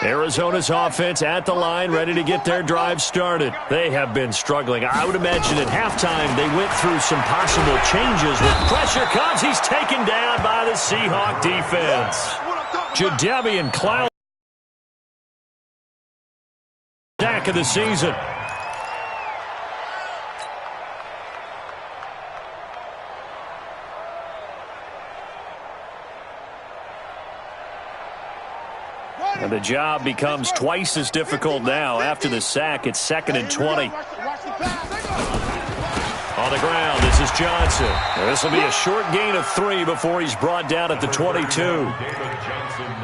Arizona's offense at the line, ready to get their drive started. They have been struggling. I would imagine at halftime they went through some possible changes. With pressure comes, he's taken down by the Seahawk defense. Jadeveon Clowney, sack of the season. And the job becomes twice as difficult now. After the sack, it's 2nd and 20. On the ground, this is Johnson. This will be a short gain of 3 before he's brought down at the 22.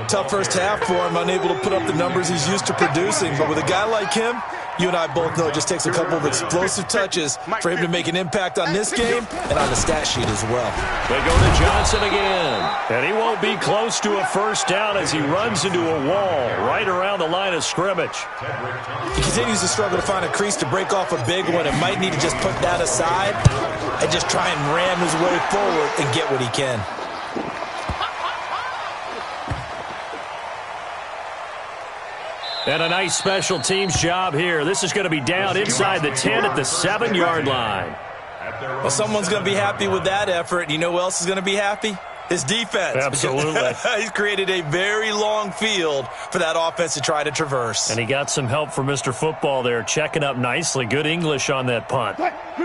Tough first half for him, unable to put up the numbers he's used to producing. But with a guy like him, you and I both know it just takes a couple of explosive touches for him to make an impact on this game and on the stat sheet as well. They go to Johnson again. And he won't be close to a first down as he runs into a wall right around the line of scrimmage. He continues to struggle to find a crease to break off a big one and might need to just put that aside and just try and ram his way forward and get what he can. And a nice special teams job here. This is going to be down inside the 10 at the 7-yard line. Well, someone's going to be happy with that effort. You know who else is going to be happy? His defense. Absolutely. He's created a very long field for that offense to try to traverse. And he got some help from Mr. Football there, checking up nicely. Good English on that punt.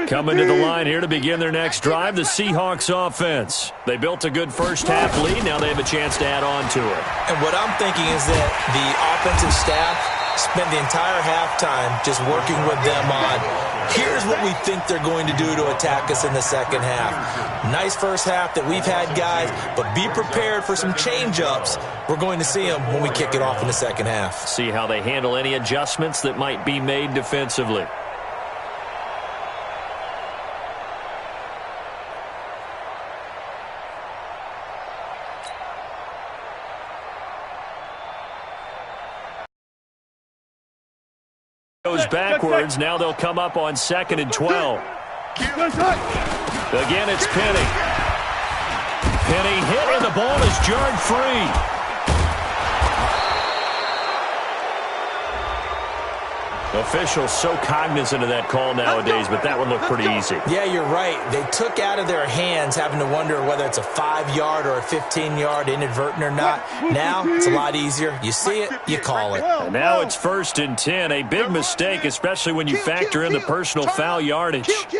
Coming to the line here to begin their next drive, the Seahawks offense. They built a good first-half lead. Now they have a chance to add on to it. And what I'm thinking is that the offensive staff spent the entire halftime just working with them on, here's what we think they're going to do to attack us in the second half. Nice first half that we've had, guys, but be prepared for some change-ups. We're going to see them when we kick it off in the second half. See how they handle any adjustments that might be made defensively. Goes backwards. Now they'll come up on 2nd and 12. Again, it's Penny. Penny hit, and the ball is jarred free. Officials so cognizant of that call nowadays, but that one looked pretty easy. Yeah, you're right. They took out of their hands having to wonder whether it's a 5-yard or a 15-yard inadvertent or not. Now it's a lot easier. You see it, you call it. And now it's 1st and 10. A big mistake, especially when you factor in the personal foul yardage. Wilson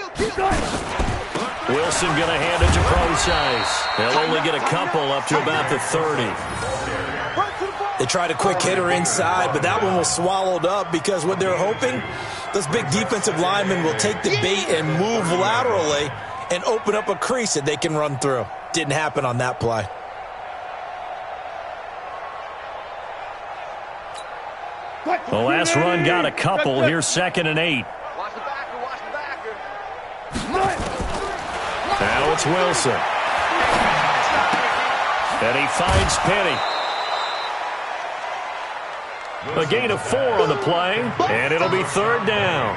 going to hand it to Procise. They'll only get a couple up to about the 30. They tried a quick hitter inside, but that one was swallowed up because what they're hoping, those big defensive linemen will take the bait and move laterally and open up a crease that they can run through. Didn't happen on that play. The last run got a couple. Here's 2nd and 8. Now it's Wilson. And he finds Penny. A gain of 4 on the play, and it'll be 3rd down.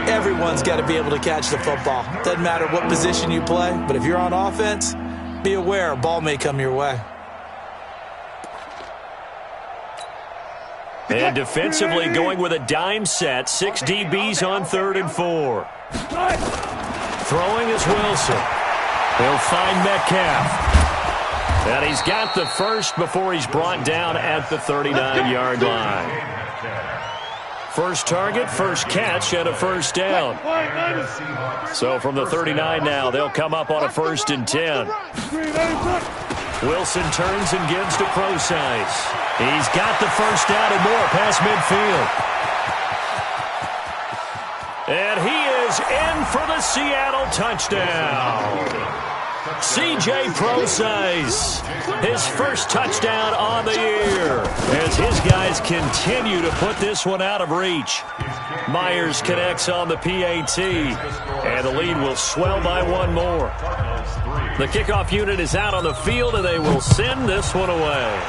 Everyone's got to be able to catch the football. Doesn't matter what position you play, but if you're on offense, be aware a ball may come your way. And defensively going with a dime set. 6 DBs on 3rd and 4. Throwing is Wilson. He'll find Metcalf. And he's got the first before he's brought down at the 39-yard line. First target, first catch, and a first down. So from the 39 now, they'll come up on a 1st and 10. Wilson turns and gives to Procise. He's got the first down and more past midfield. And he is in for the Seattle touchdown. C.J. Procise, his first touchdown on the year, as his guys continue to put this one out of reach. Myers connects on the PAT, and the lead will swell by 1 more. The kickoff unit is out on the field, and they will send this one away.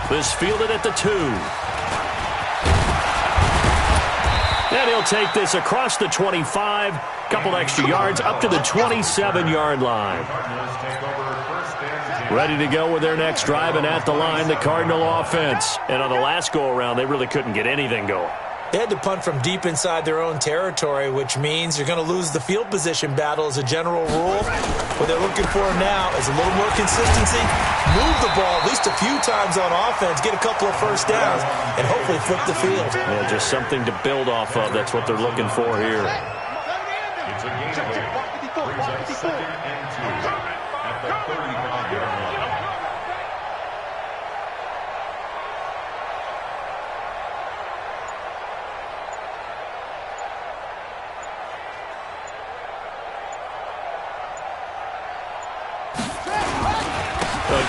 This fielded at the 2. And he'll take this across the 25, couple extra yards, up to the 27-yard line. Ready to go with their next drive, and at the line, the Cardinal offense. And on the last go-around, they really couldn't get anything going. They had to punt from deep inside their own territory, which means you're going to lose the field position battle as a general rule. What they're looking for now is a little more consistency, move the ball at least a few times on offense, get a couple of first downs, and hopefully flip the field. Yeah, just something to build off of. That's what they're looking for here. It's a gain of 8. Brings up 2nd and 2 at the 35-yard line.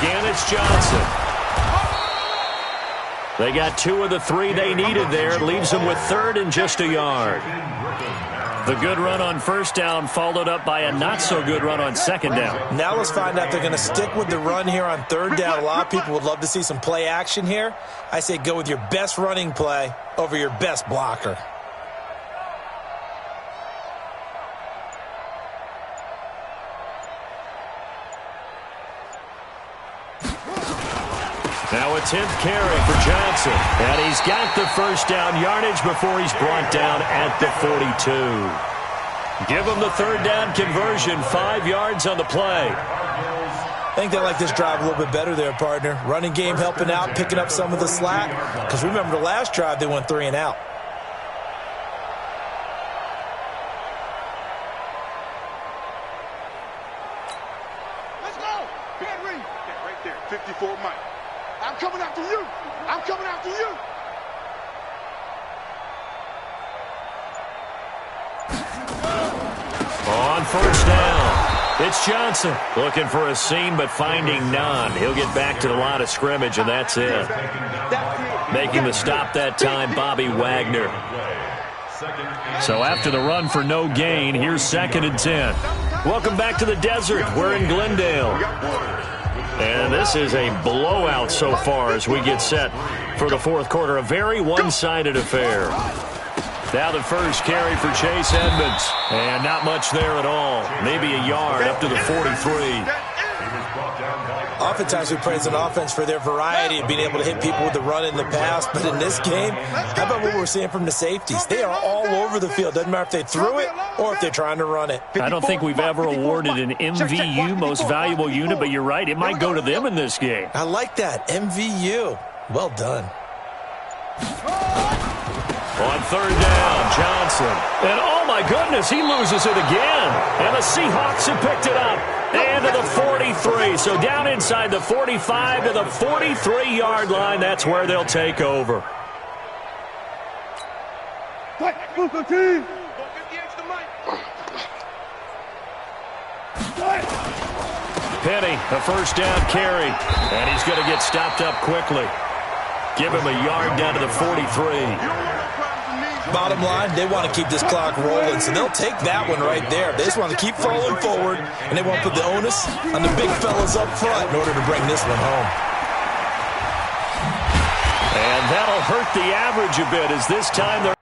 Again, it's Johnson. They got 2 of the 3 they needed there. Leaves them with 3rd and just a yard. The good run on 1st down followed up by a not-so-good run on 2nd down. Now let's find out if they're going to stick with the run here on 3rd down. A lot of people would love to see some play action here. I say go with your best running play over your best blocker. Now a 10th carry for Johnson. And he's got the 1st down yardage before he's brought down at the 42. Give him the 3rd down conversion, 5 yards on the play. I think they like this drive a little bit better there, partner. Running game helping out, picking up some of the slack. Because remember the last drive, they went 3 and out. Let's go. Bad read. Yeah, right there. 54 Mike. I'm coming after you. I'm coming after you. On 1st down, it's Johnson. Looking for a seam, but finding none. He'll get back to the line of scrimmage, and that's it. Making the stop that time, Bobby Wagner. So after the run for no gain, here's 2nd and 10. Welcome back to the desert. We're in Glendale. And this is a blowout so far as we get set for the 4th quarter. A very one-sided affair. Now the first carry for Chase Edmonds. And not much there at all. Maybe a yard up to the 43. Oftentimes we praise an offense for their variety of being able to hit people with the run in the past. But in this game, how about what we're seeing from the safeties? They are all over the field. Doesn't matter if they threw it or if they're trying to run it. I don't think we've ever awarded an MVU, most valuable unit, but you're right. It might go to them in this game. I like that. MVU. Well done. On 3rd down, Johnson. And oh my goodness, he loses it again. And the Seahawks have picked it up. And to the 43. So down inside the 45 to the 43-yard line. That's where they'll take over. Penny, a 1st down carry. And he's going to get stopped up quickly. Give him a yard down to the 43. Bottom line, they want to keep this clock rolling, so they'll take that one right there. They just want to keep falling forward, and they want to put the onus on the big fellas up front in order to bring this one home. And that'll hurt the average a bit as this time they're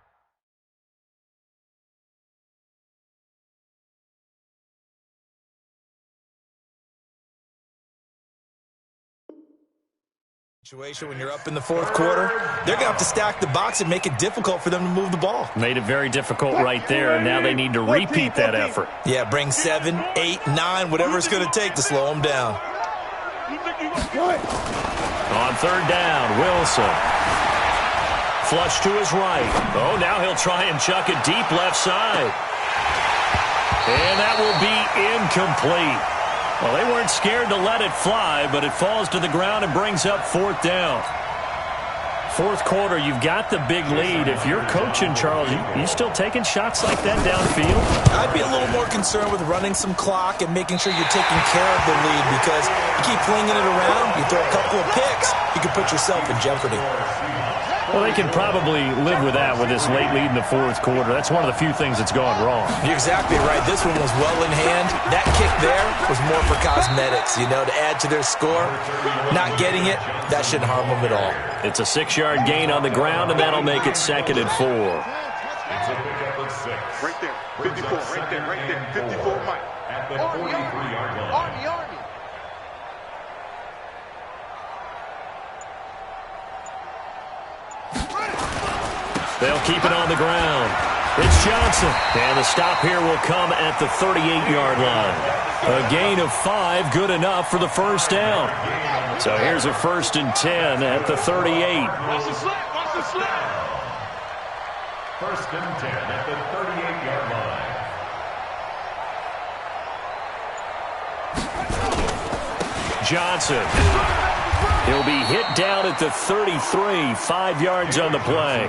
situation when you're up in the 4th quarter, they're going to have to stack the box and make it difficult for them to move the ball. Made it very difficult right there, and now they need to repeat that effort. Yeah, bring 7, 8, 9, whatever it's going to take to slow them down. On 3rd down, Wilson. Flush to his right. Oh, now he'll try and chuck it deep left side. And that will be incomplete. Well, they weren't scared to let it fly, but it falls to the ground and brings up 4th down. 4th quarter, you've got the big lead. If you're coaching, Charles, you still taking shots like that downfield? I'd be a little more concerned with running some clock and making sure you're taking care of the lead, because you keep flinging it around, you throw a couple of picks, you can put yourself in jeopardy. Well, they can probably live with that with this late lead in the 4th quarter. That's one of the few things that's gone wrong. You're exactly right. This one was well in hand. That kick there was more for cosmetics, to add to their score. Not getting it, that shouldn't harm them at all. It's a 6-yard gain on the ground, and that'll make it 2nd and 4. Right there, 54, right there, 54, Mike. At the 43-yard line. Army. They'll keep it on the ground. It's Johnson. And the stop here will come at the 38-yard line. A gain of 5, good enough for the first down. So here's a 1st and 10 at the 38. Watch the slap. Watch the slap. 1st and 10 at the 38-yard line. Johnson. He'll be hit down at the 33, 5 yards on the play.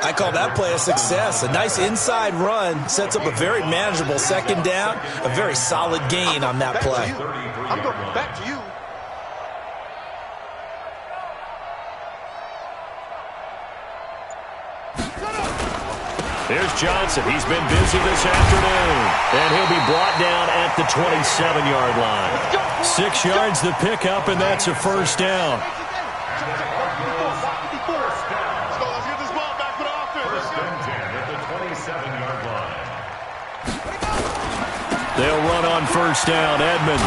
I call that play a success. A nice inside run sets up a very manageable second down, a very solid gain on that play. I'm going back to you. Here's Johnson. He's been busy this afternoon. And he'll be brought down at the 27-yard line. 6 yards the pickup, and that's a first down. They'll run on first down. Edmonds.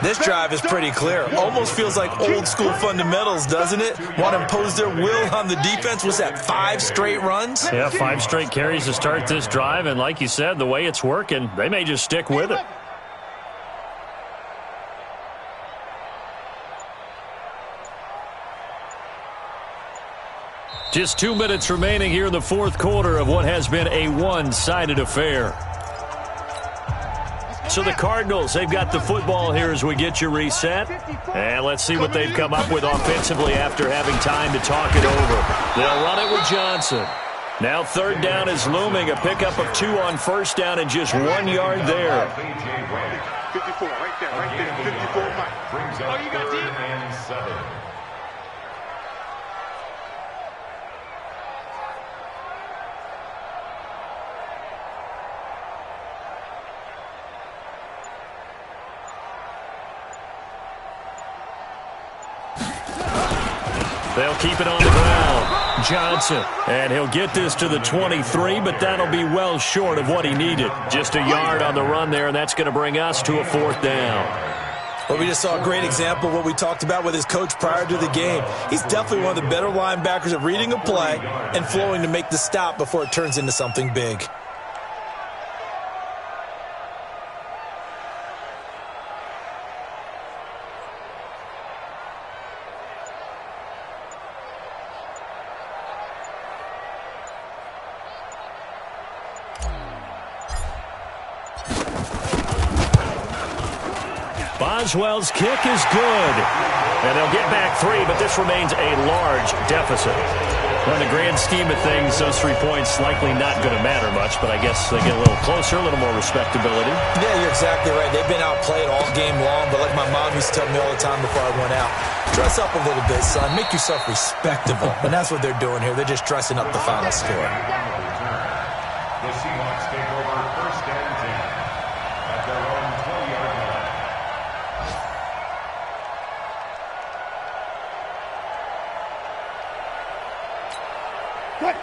This drive is pretty clear. Almost feels like old school fundamentals, doesn't it? Want to impose their will on the defense. Was that 5 straight runs? Yeah, 5 straight carries to start this drive. And like you said, the way it's working, they may just stick with it. Just 2 minutes remaining here in the fourth quarter of what has been a one-sided affair. So the Cardinals, they've got the football here as we get you reset. And let's see what they've come up with offensively after having time to talk it over. They'll run it with Johnson. Now 3rd down is looming. A pickup of 2 on first down and just 1 yard there. 54, right there, 54, Mike. Brings up 3rd and 7. They'll keep it on the ground. Johnson. And he'll get this to the 23, but that'll be well short of what he needed. Just a yard on the run there, and that's going to bring us to a 4th down. Well, we just saw a great example of what we talked about with his coach prior to the game. He's definitely one of the better linebackers at reading a play and flowing to make the stop before it turns into something big. Boswell's kick is good. And they'll get back 3, but this remains a large deficit. On the grand scheme of things, those 3 points likely not going to matter much, but I guess they get a little closer, a little more respectability. Yeah, you're exactly right. They've been outplayed all game long, but like my mom used to tell me all the time before I went out, dress up a little bit, son. Make yourself respectable. And that's what they're doing here. They're just dressing up the final score. The Seahawks take over 1st and 10 at their own 20-yard line.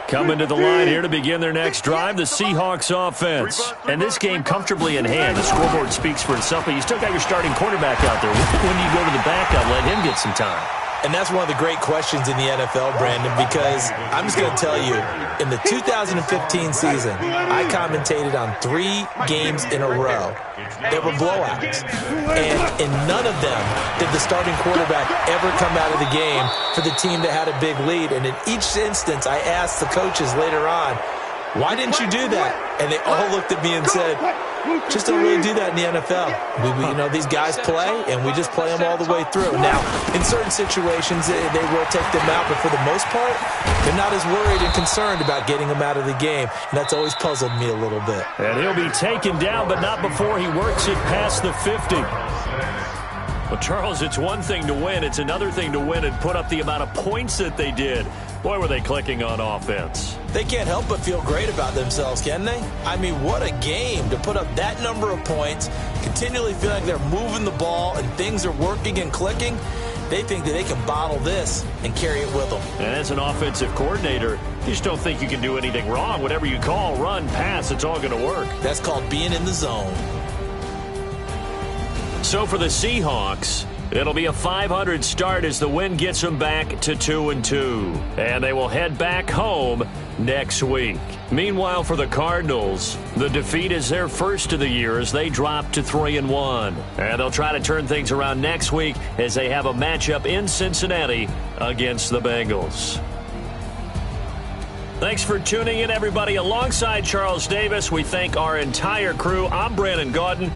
Coming to the line here to begin their next drive, the Seahawks offense. And this game comfortably in hand. The scoreboard speaks for itself, but you still got your starting quarterback out there. When do you go to the backup, let him get some time? And that's one of the great questions in the NFL, Brandon, because I'm just going to tell you, in the 2015 season, I commentated on 3 games in a row. They were blowouts. And in none of them did the starting quarterback ever come out of the game for the team that had a big lead. And in each instance, I asked the coaches later on, why didn't you do that? And they all looked at me and said, just don't really do that in the NFL. You know, these guys play, and we just play them all the way through. Now, in certain situations, they will take them out, but for the most part, they're not as worried and concerned about getting them out of the game, and that's always puzzled me a little bit. And he'll be taken down, but not before he works it past the 50. Well, Charles, it's one thing to win. It's another thing to win and put up the amount of points that they did. Boy, were they clicking on offense. They can't help but feel great about themselves, can they? I mean, what a game to put up that number of points, continually feel like they're moving the ball and things are working and clicking. They think that they can bottle this and carry it with them. And as an offensive coordinator, you just don't think you can do anything wrong. Whatever you call, run, pass, it's all going to work. That's called being in the zone. So for the Seahawks, It'll be a .500 start as the win gets them back to 2-2. And they will head back home next week. Meanwhile, for the Cardinals, the defeat is their first of the year as they drop to 3-1. And they'll try to turn things around next week as they have a matchup in Cincinnati against the Bengals. Thanks for tuning in, everybody. Alongside Charles Davis, we thank our entire crew. I'm Brandon Gaudin.